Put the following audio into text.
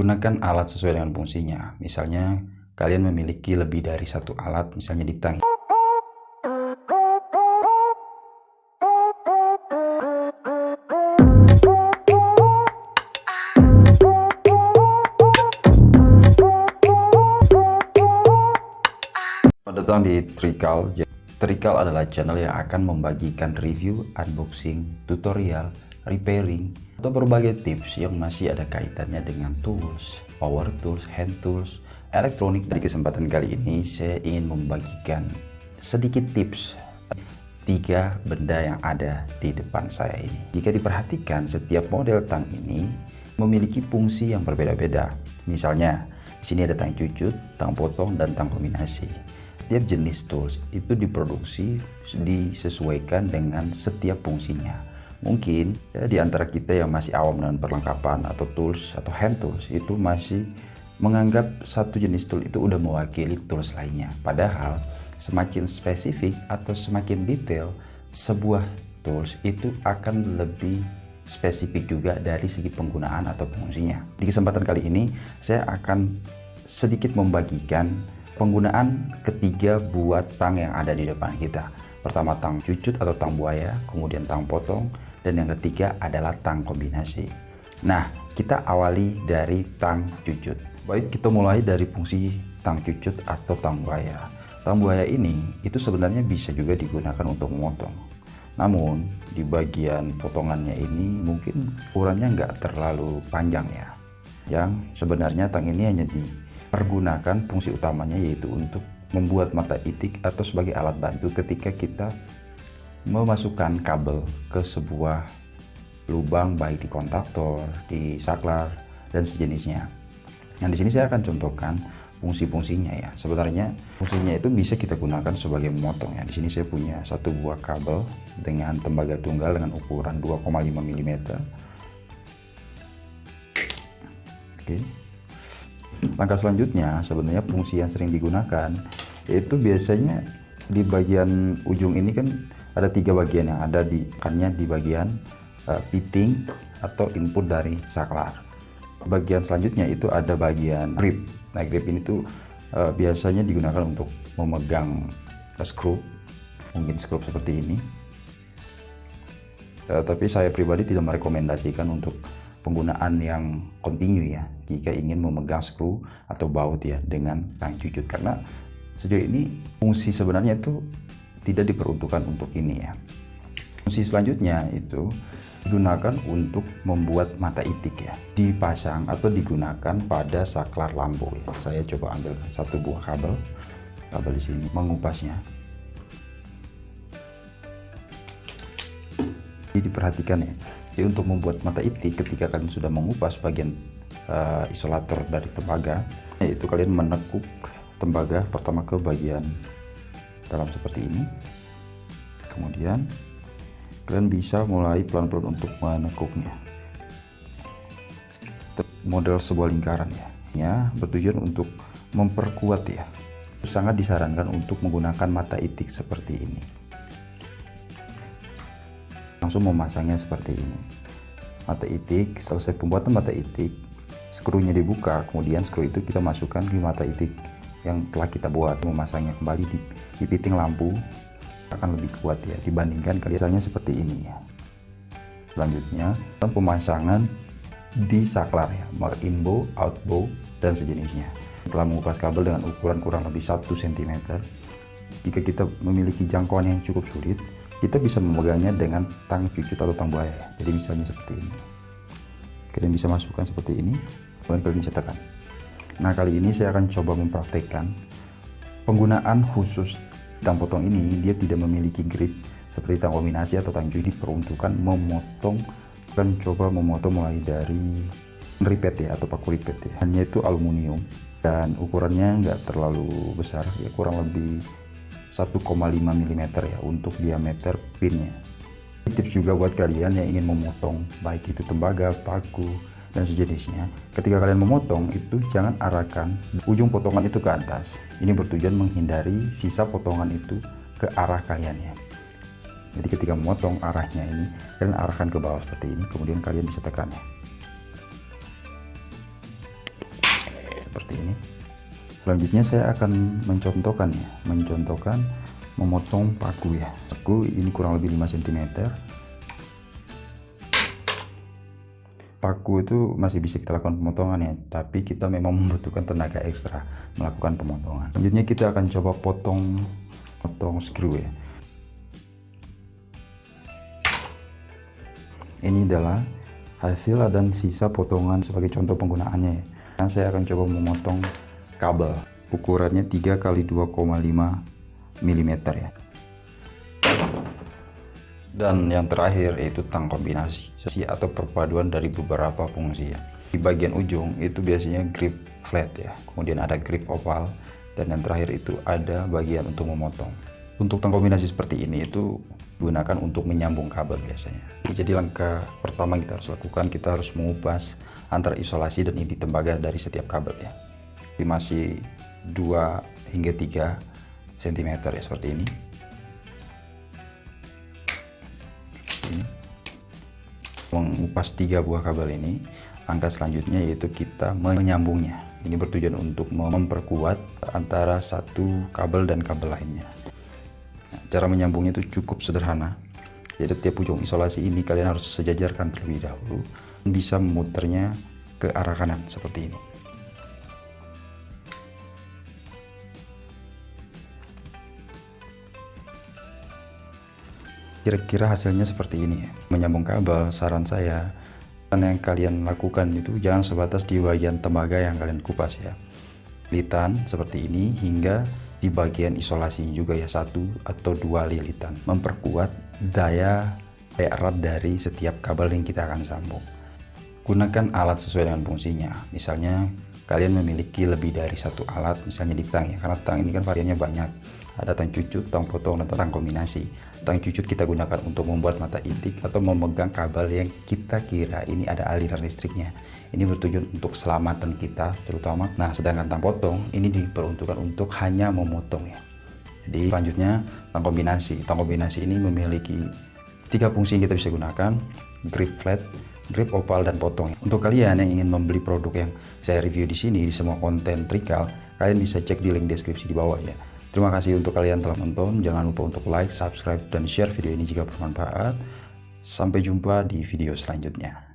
Gunakan alat sesuai dengan fungsinya. Misalnya kalian memiliki lebih dari satu alat, misalnya di tang. Selamat datang di Trikal. Trikal adalah channel yang akan membagikan review, unboxing, tutorial, repairing, atau berbagai tips yang masih ada kaitannya dengan tools, power tools, hand tools, elektronik. Di kesempatan kali ini saya ingin membagikan sedikit tips 3 benda yang ada di depan saya ini. Jika diperhatikan, setiap model tang ini memiliki fungsi yang berbeda-beda. Misalnya, di sini ada tang cucut, tang potong, dan tang kombinasi. Setiap jenis tools itu diproduksi disesuaikan dengan setiap fungsinya. Mungkin ya, di antara kita yang masih awam dengan perlengkapan atau tools atau hand tools itu masih menganggap satu jenis tool itu udah mewakili tools lainnya. Padahal semakin spesifik atau semakin detail sebuah tools itu akan lebih spesifik juga dari segi penggunaan atau fungsinya. Di kesempatan kali ini saya akan sedikit membagikan penggunaan ketiga buat tang yang ada di depan kita. Pertama tang cucut atau tang buaya, kemudian tang potong, dan yang ketiga adalah tang kombinasi. Nah, kita awali dari tang cucut. Baik, kita mulai dari fungsi tang cucut atau tang buaya. Tang buaya ini itu sebenarnya bisa juga digunakan untuk memotong. Namun di bagian potongannya ini mungkin ukurannya nggak terlalu panjang ya. Yang sebenarnya tang ini hanya dipergunakan fungsi utamanya yaitu untuk membuat mata itik atau sebagai alat bantu ketika kita memasukkan kabel ke sebuah lubang baik di kontaktor, di saklar, dan sejenisnya. Nah, di sini saya akan contohkan fungsi-fungsinya ya. Sebenarnya fungsinya itu bisa kita gunakan sebagai memotong ya. Di sini saya punya satu buah kabel dengan tembaga tunggal dengan ukuran 2,5 mm. Oke. Langkah selanjutnya sebenarnya fungsi yang sering digunakan yaitu biasanya di bagian ujung ini kan ada 3 bagian yang ada di bagian fitting atau input dari saklar. Bagian selanjutnya itu ada bagian grip. Nah, grip ini tuh biasanya digunakan untuk memegang skrup, mungkin skrup seperti ini. Tapi saya pribadi tidak merekomendasikan untuk penggunaan yang kontinu ya jika ingin memegang skru atau baut ya dengan tang cucut, karena sejauh ini fungsi sebenarnya itu tidak diperuntukkan untuk ini ya. Fungsi selanjutnya itu digunakan untuk membuat mata itik ya, dipasang atau digunakan pada saklar lampu ya. Saya coba ambil satu buah kabel di sini, mengupasnya. Jadi diperhatikan ya. Jadi untuk membuat mata itik, ketika kalian sudah mengupas bagian isolator dari tembaga, yaitu kalian menekuk tembaga pertama ke bagian dalam seperti ini. Kemudian kalian bisa mulai pelan-pelan untuk menekuknya. Model sebuah lingkaran ya, bertujuan untuk memperkuat ya. Sangat disarankan untuk menggunakan mata itik seperti ini. Langsung memasangnya seperti ini. Mata itik, selesai pembuatan mata itik, skrunya dibuka, kemudian skru itu kita masukkan di mata itik yang telah kita buat. Memasangnya kembali di fitting lampu akan lebih kuat ya dibandingkan kalian seperti ini ya. Selanjutnya pemasangan di saklar ya, inbow, outbow, dan sejenisnya. Setelah mengupas kabel dengan ukuran kurang lebih 1 cm, jika kita memiliki jangkauan yang cukup sulit, kita bisa memegangnya dengan tang cucut atau tang buaya. Jadi misalnya seperti ini. Kalian bisa masukkan seperti ini, kemudian kalian bisa tekan. Nah, kali ini saya akan coba mempraktekkan penggunaan khusus tang potong ini. Dia tidak memiliki grip seperti tang kombinasi atau tang cucut, diperuntukkan memotong. Akan coba memotong mulai dari ripet ya atau paku ripet ya. Hanya itu aluminium dan ukurannya nggak terlalu besar ya, kurang lebih 1,5 mm ya untuk diameter pinnya. Tips juga buat kalian yang ingin memotong baik itu tembaga, paku, dan sejenisnya. Ketika kalian memotong itu jangan arahkan ujung potongan itu ke atas. Ini bertujuan menghindari sisa potongan itu ke arah kalian ya. Jadi ketika memotong arahnya ini kalian arahkan ke bawah seperti ini, kemudian kalian bisa tekan ya. seperti ini. Selanjutnya saya akan mencontohkan memotong paku ya. Paku ini kurang lebih 5 cm. Paku itu masih bisa kita lakukan pemotongan ya, tapi kita memang membutuhkan tenaga ekstra melakukan pemotongan. Selanjutnya kita akan coba potong screw ya. Ini adalah hasil dan sisa potongan sebagai contoh penggunaannya ya. Nah, saya akan coba memotong kabel ukurannya 3 x 2,5 mm ya. Dan yang terakhir yaitu tang kombinasi atau perpaduan dari beberapa fungsi ya. Di bagian ujung itu biasanya grip flat ya, kemudian ada grip oval, dan yang terakhir itu ada bagian untuk memotong. Untuk tang kombinasi seperti ini itu gunakan untuk menyambung kabel biasanya. Jadi langkah pertama kita harus lakukan, kita harus mengupas antara isolasi dan inti tembaga dari setiap kabel ya. Ini masih 2 hingga 3 cm ya, seperti ini. Mengupas 3 buah kabel ini, langkah selanjutnya yaitu kita menyambungnya. Ini bertujuan untuk memperkuat antara satu kabel dan kabel lainnya. Cara menyambungnya itu cukup sederhana. Jadi tiap ujung isolasi ini kalian harus sejajarkan terlebih dahulu, bisa memutarnya ke arah kanan seperti ini. Kira-kira hasilnya seperti ini ya. Menyambung kabel, saran saya yang kalian lakukan itu jangan sebatas di bagian tembaga yang kalian kupas ya. Lilitan seperti ini hingga di bagian isolasi juga ya, 1 atau 2 lilitan, memperkuat daya erat dari setiap kabel yang kita akan sambung. Gunakan alat sesuai dengan fungsinya. Misalnya kalian memiliki lebih dari satu alat, misalnya di tang ya, karena tang ini kan variannya banyak. Ada tang cucut, tang potong, dan tang kombinasi. Tang cucut kita gunakan untuk membuat mata intik atau memegang kabel yang kita kira ini ada aliran listriknya. Ini bertujuan untuk keselamatan kita terutama. Nah, sedangkan tang potong ini diperuntukkan untuk hanya memotong ya. Jadi selanjutnya tang kombinasi. Tang kombinasi ini memiliki 3 fungsi yang kita bisa gunakan: grip flat, grip oval, dan potong. Untuk kalian yang ingin membeli produk yang saya review di sini di semua konten Trikal, kalian bisa cek di link deskripsi di bawah ya. Terima kasih untuk kalian telah menonton. Jangan lupa untuk like, subscribe, dan share video ini jika bermanfaat. Sampai jumpa di video selanjutnya.